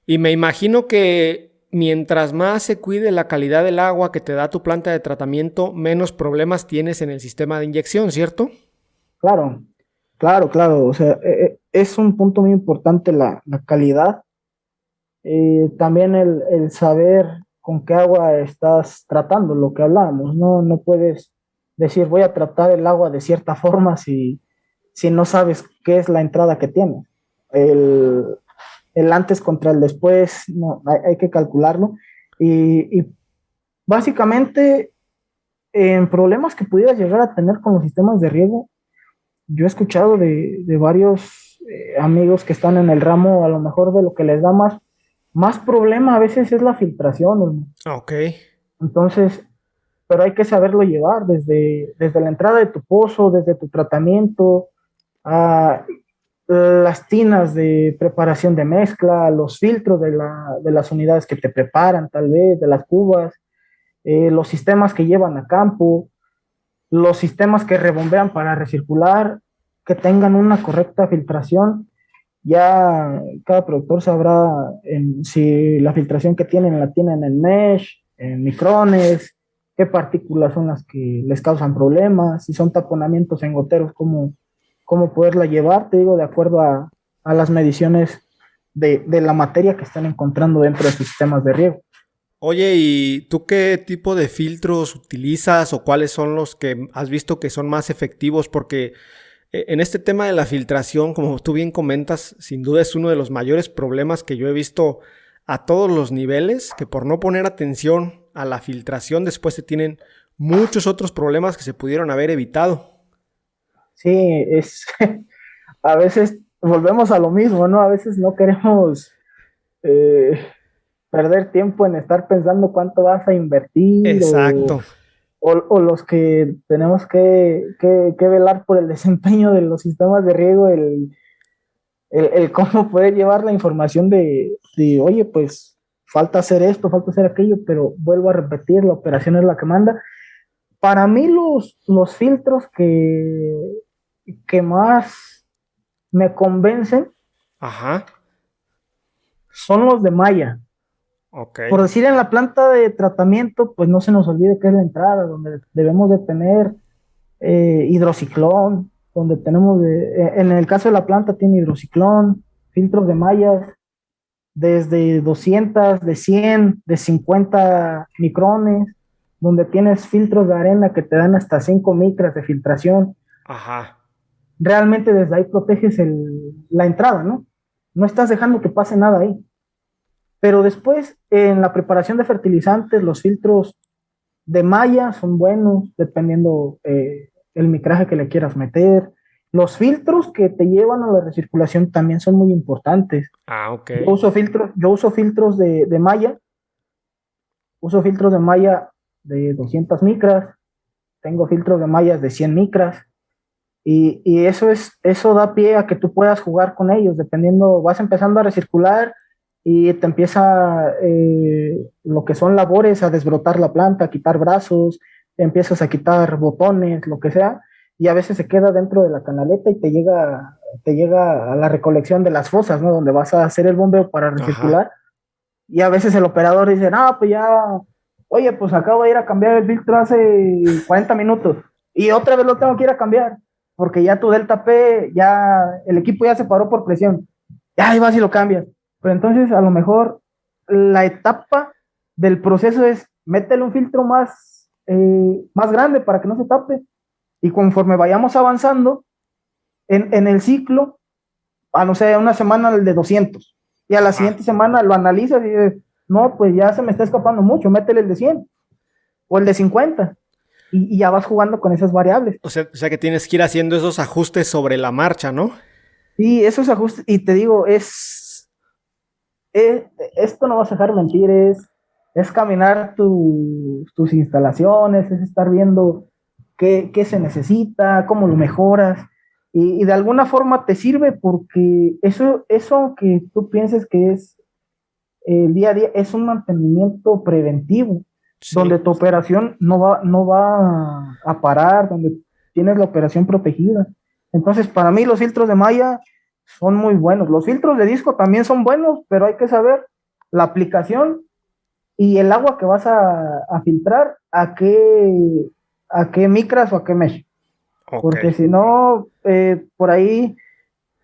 Speaker 2: Y me imagino que mientras más se cuide la calidad del agua que te da tu planta de tratamiento, menos problemas tienes en el sistema de inyección, ¿cierto?
Speaker 3: Claro, claro, claro, o sea, es un punto muy importante la calidad. También el saber con qué agua estás tratando, lo que hablábamos, ¿no? No puedes decir voy a tratar el agua de cierta forma si no sabes qué es la entrada que tiene. El, el antes contra el después, no, hay que calcularlo. Y básicamente, en problemas que pudieras llegar a tener con los sistemas de riego, yo he escuchado de varios amigos que están en el ramo, a lo mejor de lo que les da más problema a veces es la filtración, ¿no?
Speaker 2: Ok,
Speaker 3: Entonces, pero hay que saberlo llevar desde la entrada de tu pozo, desde tu tratamiento, a las tinas de preparación de mezcla, los filtros de las unidades que te preparan, tal vez, de las cubas, los sistemas que llevan a campo, los sistemas que rebombean para recircular, que tengan una correcta filtración. Ya cada productor sabrá si la filtración que tienen la tienen en mesh, en micrones, qué partículas son las que les causan problemas, si son taponamientos en goteros, cómo poderla llevar, te digo, de acuerdo a las mediciones de la materia que están encontrando dentro de sus sistemas de riego.
Speaker 2: Oye, ¿y tú qué tipo de filtros utilizas o cuáles son los que has visto que son más efectivos? Porque en este tema de la filtración, como tú bien comentas, sin duda es uno de los mayores problemas que yo he visto a todos los niveles, que por no poner atención a la filtración después se tienen muchos otros problemas que se pudieron haber evitado.
Speaker 3: Sí, a veces volvemos a lo mismo, ¿no? A veces no queremos eh, perder tiempo en estar pensando cuánto vas a invertir
Speaker 2: Exacto.
Speaker 3: o los que tenemos que velar por el desempeño de los sistemas de riego, el cómo poder llevar la información oye, pues falta hacer esto, falta hacer aquello, pero vuelvo a repetir, la operación es la que manda. Para mí los filtros que más me convencen
Speaker 2: Ajá.
Speaker 3: son los de malla.
Speaker 2: Ok.
Speaker 3: Por decir, en la planta de tratamiento, pues no se nos olvide que es la entrada, donde debemos de tener hidrociclón, donde en el caso de la planta tiene hidrociclón, filtros de mallas, desde 200, de 100, de 50 micrones, donde tienes filtros de arena que te dan hasta 5 micras de filtración.
Speaker 2: Ajá.
Speaker 3: Realmente desde ahí proteges la entrada, ¿no? No estás dejando que pase nada ahí. Pero después, en la preparación de fertilizantes, los filtros de malla son buenos, dependiendo el micraje que le quieras meter. Los filtros que te llevan a la recirculación también son muy importantes.
Speaker 2: Ah, ok.
Speaker 3: Yo uso filtros de malla, uso filtros de malla de 200 micras, tengo filtros de mallas de 100 micras, y eso da pie a que tú puedas jugar con ellos, dependiendo, vas empezando a recircular y te empieza lo que son labores a desbrotar la planta, a quitar brazos, empiezas a quitar botones, lo que sea, y a veces se queda dentro de la canaleta y te llega a la recolección de las fosas, ¿no? Donde vas a hacer el bombeo para
Speaker 2: Ajá.
Speaker 3: recircular, y a veces el operador dice, no, pues ya, oye, pues acabo de ir a cambiar el filtro hace 40 minutos, y otra vez lo tengo que ir a cambiar, porque ya tu delta P, ya el equipo ya se paró por presión, ya ahí vas y lo cambias. Pero entonces a lo mejor la etapa del proceso es métele un filtro más grande para que no se tape. Y conforme vayamos avanzando en el ciclo, a no sé, una semana el de 200. Y a la
Speaker 2: Ajá.
Speaker 3: siguiente semana lo analizas y dices, no, pues ya se me está escapando mucho, métele el de 100 o el de 50. Y ya vas jugando con esas variables.
Speaker 2: O sea que tienes que ir haciendo esos ajustes sobre la marcha, ¿no?
Speaker 3: Y esos ajustes, y te digo, esto no vas a dejar mentir, es caminar tus instalaciones, es estar viendo qué se necesita, cómo lo mejoras, y de alguna forma te sirve porque eso que tú pienses que es el día a día es un mantenimiento preventivo,
Speaker 2: Sí.
Speaker 3: donde tu operación no va a parar, donde tienes la operación protegida. Entonces, para mí los filtros de malla son muy buenos. Los filtros de disco también son buenos, pero hay que saber la aplicación y el agua que vas a filtrar, a qué micras o a qué mesh.
Speaker 2: Ok.
Speaker 3: Porque si no, por ahí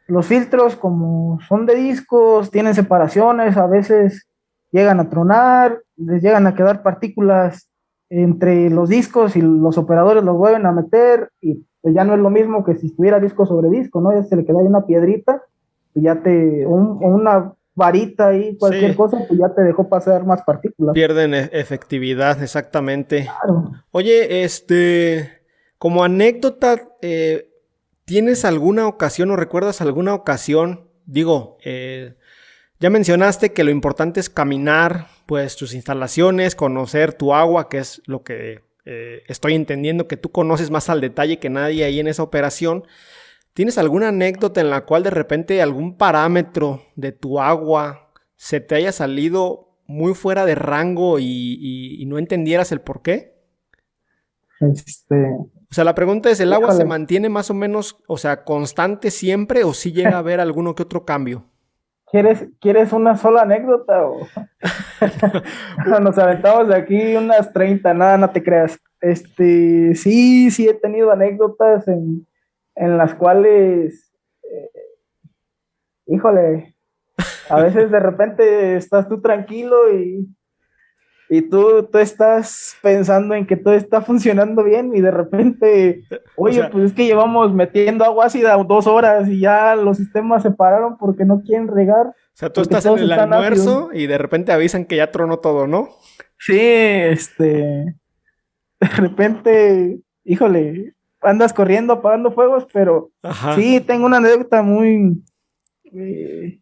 Speaker 3: los filtros, como son de discos, tienen separaciones, a veces llegan a tronar, les llegan a quedar partículas entre los discos y los operadores los vuelven a meter y pues ya no es lo mismo que si estuviera disco sobre disco, ¿no? Ya se le queda ahí una piedrita y o una varita ahí, cualquier
Speaker 2: Sí.
Speaker 3: cosa, pues ya te dejó pasar más partículas.
Speaker 2: Pierden efectividad, exactamente.
Speaker 3: Claro.
Speaker 2: Oye, como anécdota, ¿tienes alguna ocasión o recuerdas alguna ocasión? Digo, ya mencionaste que lo importante es caminar, pues, tus instalaciones, conocer tu agua, que es lo que estoy entendiendo que tú conoces más al detalle que nadie ahí en esa operación. ¿Tienes alguna anécdota en la cual de repente algún parámetro de tu agua se te haya salido muy fuera de rango y no entendieras el por qué?
Speaker 3: Este,
Speaker 2: O sea, la pregunta es, ¿el agua se
Speaker 3: híjole,
Speaker 2: mantiene más o menos, o sea, constante siempre o si llega a haber alguno que otro cambio?
Speaker 3: ¿Quieres una sola anécdota o nos aventamos de aquí unas 30? Nada, no te creas. Sí he tenido anécdotas en las cuales, híjole, a veces de repente estás tú tranquilo y tú estás pensando en que todo está funcionando bien y de repente,
Speaker 2: O
Speaker 3: oye,
Speaker 2: sea,
Speaker 3: pues es que llevamos metiendo agua ácida 2 horas y ya los sistemas se pararon porque no quieren regar,
Speaker 2: tú
Speaker 3: porque
Speaker 2: estás en
Speaker 3: todos
Speaker 2: el
Speaker 3: están ácidos.
Speaker 2: almuerzo y de repente avisan que ya tronó todo, ¿no?
Speaker 3: Sí, de repente, híjole, andas corriendo apagando fuegos, pero
Speaker 2: Ajá,
Speaker 3: sí, tengo una anécdota muy eh,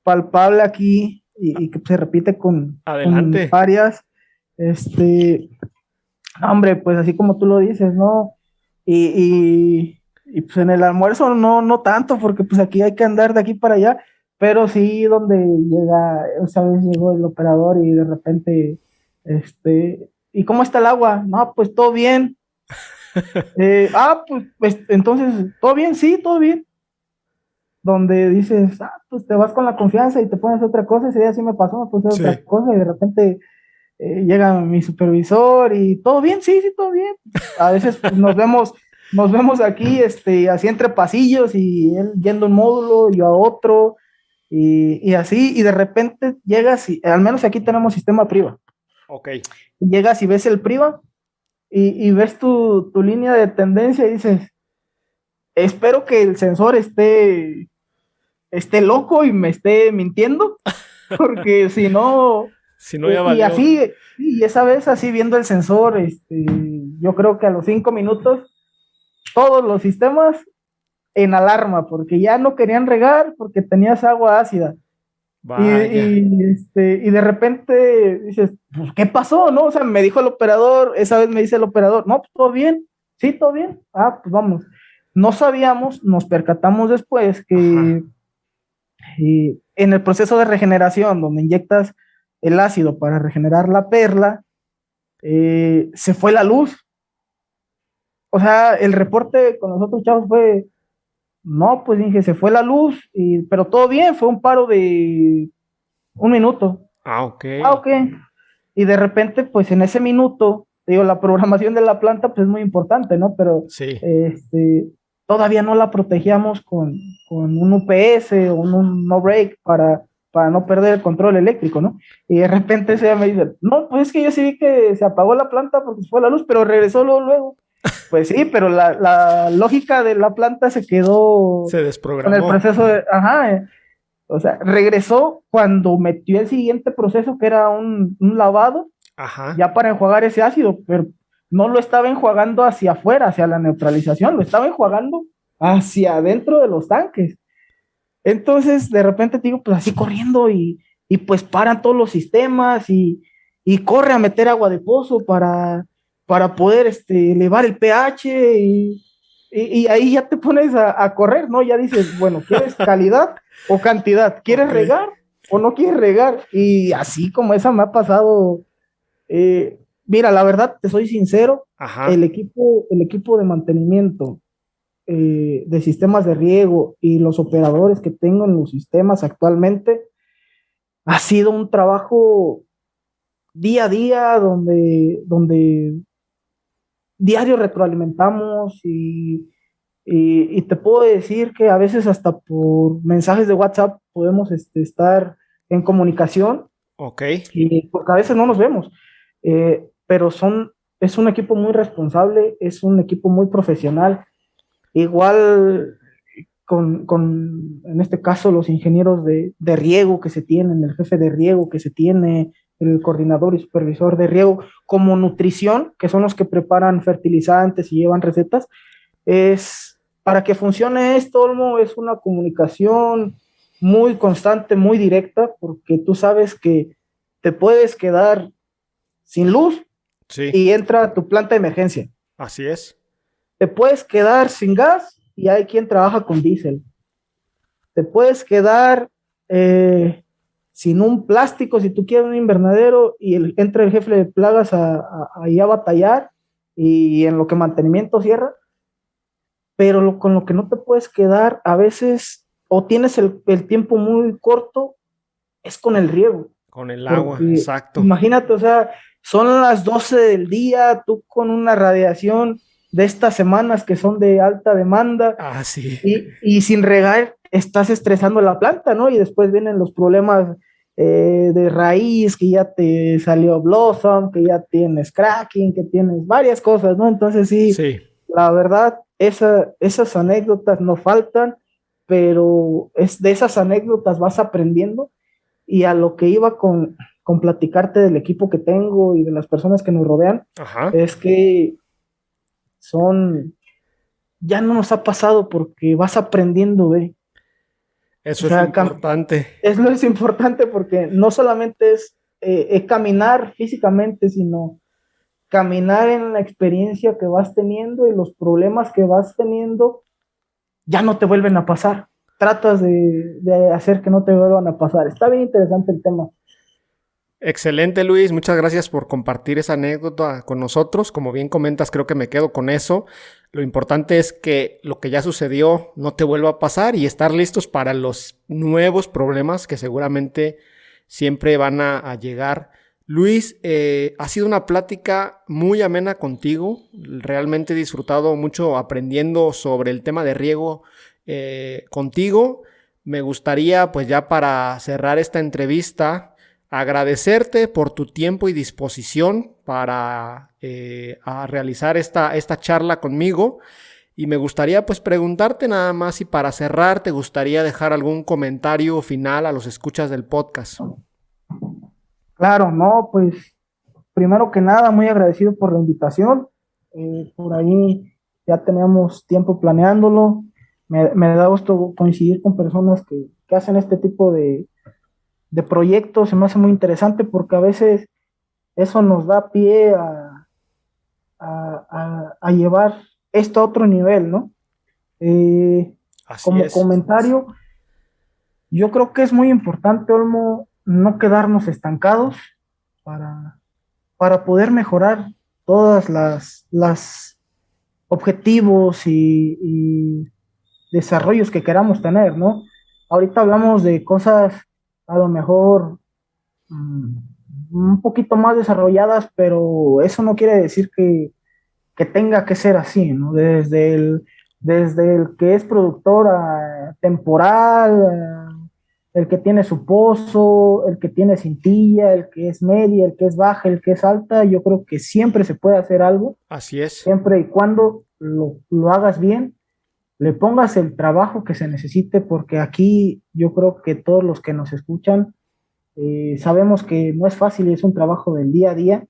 Speaker 3: palpable aquí y que se repite con
Speaker 2: adelante.
Speaker 3: varias. Este, Hombre, pues así como tú lo dices, ¿no? Y pues en el almuerzo no tanto, porque pues aquí hay que andar de aquí para allá, pero sí donde llega, esa vez llegó el operador y de repente, ¿y cómo está el agua? No, pues todo bien. Pues entonces, ¿todo bien? Sí, todo bien. Donde dices, pues te vas con la confianza y te pones otra cosa, ese día sí me pasó, me puse otra
Speaker 2: Sí.
Speaker 3: cosa y de repente llega mi supervisor y todo bien, sí, sí, todo bien. A veces pues, nos vemos aquí, así entre pasillos y él yendo a un módulo, yo a otro, y así, y de repente llegas, y al menos aquí tenemos sistema priva,
Speaker 2: Ok.
Speaker 3: llegas y ves el priva y ves tu línea de tendencia y dices, espero que el sensor esté loco y me esté mintiendo, porque si no,
Speaker 2: Si no, ya
Speaker 3: y
Speaker 2: valió.
Speaker 3: así, y esa vez así viendo el sensor, yo creo que a los 5 minutos, todos los sistemas en alarma, porque ya no querían regar, porque tenías agua ácida.
Speaker 2: Vaya.
Speaker 3: Y de repente dices, pues, ¿qué pasó? ¿No? O sea, me dijo el operador, esa vez me dice el operador, no, pues todo bien, sí, todo bien, pues vamos. No sabíamos, nos percatamos después
Speaker 2: Ajá.
Speaker 3: que en el proceso de regeneración, donde inyectas el ácido para regenerar la perla, se fue la luz. O sea, el reporte con los otros chavos fue, no, pues dije, se fue la luz, pero todo bien, fue un paro de 1 minuto.
Speaker 2: Ah, ok.
Speaker 3: Ok. Y de repente, pues en ese minuto, digo, la programación de la planta pues es muy importante, ¿no? Pero
Speaker 2: Sí.
Speaker 3: todavía no la protegíamos con un UPS o un no break para no perder el control eléctrico, ¿no? Y de repente ella me dice, no, pues es que yo sí vi que se apagó la planta porque se fue la luz, pero regresó luego. Pues sí, pero la lógica de la planta se quedó
Speaker 2: Se
Speaker 3: con el
Speaker 2: desprogramó.
Speaker 3: proceso de, ajá, o sea, regresó cuando metió el siguiente proceso que era un lavado
Speaker 2: Ajá.
Speaker 3: ya para enjuagar ese ácido, pero no lo estaba enjuagando hacia afuera, hacia la neutralización, lo estaba enjuagando hacia adentro de los tanques. Entonces, de repente te digo, pues así corriendo y pues paran todos los sistemas y corre a meter agua de pozo para poder elevar el pH y ahí ya te pones a correr, ¿no? Ya dices, bueno, ¿quieres calidad o cantidad? ¿Quieres
Speaker 2: Ok.
Speaker 3: regar o no quieres regar? Y así como esa me ha pasado. Mira, la verdad, te soy sincero, el
Speaker 2: Ajá.
Speaker 3: equipo, el equipo de mantenimiento de sistemas de riego y los operadores que tengo en los sistemas actualmente ha sido un trabajo día a día donde diario retroalimentamos y te puedo decir que a veces hasta por mensajes de WhatsApp podemos estar en comunicación
Speaker 2: Ok.
Speaker 3: porque a veces no nos vemos, pero es un equipo muy responsable, es un equipo muy profesional, igual en este caso, los ingenieros de riego que se tienen, el jefe de riego que se tiene, el coordinador y supervisor de riego, como nutrición, que son los que preparan fertilizantes y llevan recetas, es para que funcione esto, Olmo, es una comunicación muy constante, muy directa, porque tú sabes que te puedes quedar sin luz
Speaker 2: Sí.
Speaker 3: y entra tu planta de emergencia.
Speaker 2: Así es.
Speaker 3: Te puedes quedar sin gas y hay quien trabaja con diésel. Te puedes quedar sin un plástico si tú quieres un invernadero y entra el jefe de plagas ahí a batallar y en lo que mantenimiento cierra, pero con lo que no te puedes quedar a veces, o tienes el tiempo muy corto, es con el riego.
Speaker 2: Con el agua, exacto.
Speaker 3: Imagínate, o sea, son las 12 del día, tú con una radiación de estas semanas que son de alta demanda,
Speaker 2: sí.
Speaker 3: y sin regar estás estresando la planta, ¿no? Y después vienen los problemas de raíz, que ya te salió blossom, que ya tienes cracking, que tienes varias cosas, ¿no? Entonces sí. La verdad, esas anécdotas no faltan, pero de esas anécdotas vas aprendiendo, y a lo que iba con platicarte del equipo que tengo y de las personas que nos rodean, es que ya no nos ha pasado porque vas aprendiendo, ¿ve?
Speaker 2: Eso es importante.
Speaker 3: Eso es importante, porque no solamente es caminar físicamente, sino caminar en la experiencia que vas teniendo, y los problemas que vas teniendo ya no te vuelven a pasar. Tratas de hacer que no te vuelvan a pasar. Está bien interesante el tema.
Speaker 2: Excelente, Luis. Muchas gracias por compartir esa anécdota con nosotros. Como bien comentas, creo que me quedo con eso. Lo importante es que lo que ya sucedió no te vuelva a pasar, y estar listos para los nuevos problemas que seguramente siempre van a llegar. Luis, ha sido una plática muy amena contigo. Realmente he disfrutado mucho aprendiendo sobre el tema de riego contigo. Me gustaría, pues ya para cerrar esta entrevista, agradecerte por tu tiempo y disposición para a realizar esta charla conmigo. Y me gustaría pues preguntarte nada más si para cerrar te gustaría dejar algún comentario final a los escuchas del podcast.
Speaker 3: Claro, no, pues primero que nada, muy agradecido por la invitación. Por ahí ya teníamos tiempo planeándolo. Me da gusto coincidir con personas que hacen este tipo de proyectos. Se me hace muy interesante, porque a veces eso nos da pie a llevar esto a otro nivel, ¿no? Como comentario, yo creo que es muy importante, Olmo, no quedarnos estancados para poder mejorar todas las objetivos y desarrollos que queramos tener, ¿no? Ahorita hablamos de cosas a lo mejor un poquito más desarrolladas, pero eso no quiere decir que tenga que ser así, ¿no? Desde el que es productor temporal, el que tiene su pozo, el que tiene cintilla, el que es media, el que es baja, el que es alta. Yo creo que siempre se puede hacer algo.
Speaker 2: Así es.
Speaker 3: Siempre y cuando lo hagas bien, le pongas el trabajo que se necesite, porque aquí yo creo que todos los que nos escuchan sabemos que no es fácil, es un trabajo del día a día,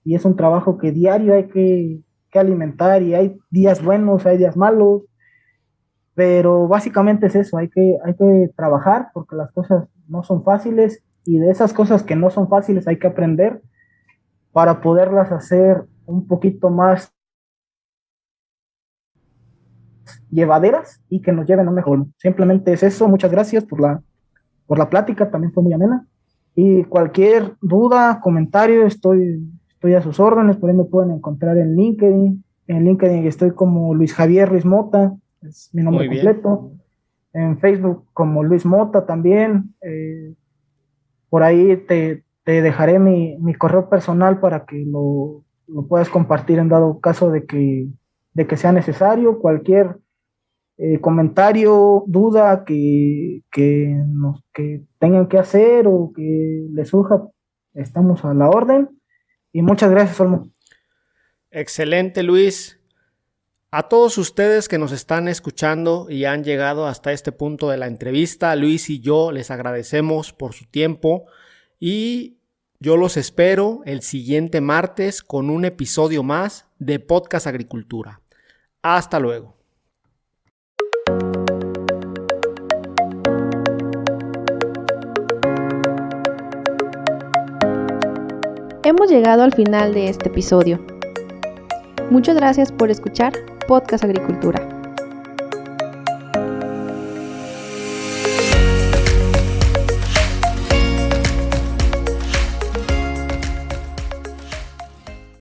Speaker 3: y es un trabajo que diario hay que alimentar, y hay días buenos, hay días malos, pero básicamente es eso. Hay que trabajar, porque las cosas no son fáciles, y de esas cosas que no son fáciles hay que aprender para poderlas hacer un poquito más llevaderas y que nos lleven a un mejor. Simplemente es eso. Muchas gracias por la plática, también fue muy amena, y cualquier duda, comentario, estoy a sus órdenes. Por ahí me pueden encontrar en LinkedIn. En LinkedIn estoy como Luis Javier Ruiz Mota, es mi nombre completo. En Facebook como Luis Mota también. Por ahí te dejaré mi correo personal para que lo puedas compartir en dado caso de que sea necesario. Cualquier comentario, duda que tengan que hacer o que les surja, estamos a la orden. Y muchas gracias, Olmo.
Speaker 2: Excelente, Luis. A todos ustedes que nos están escuchando y han llegado hasta este punto de la entrevista, Luis y yo les agradecemos por su tiempo, y yo los espero el siguiente martes con un episodio más de Podcast Agricultura. Hasta luego.
Speaker 1: Hemos llegado al final de este episodio. Muchas gracias por escuchar Podcast Agricultura.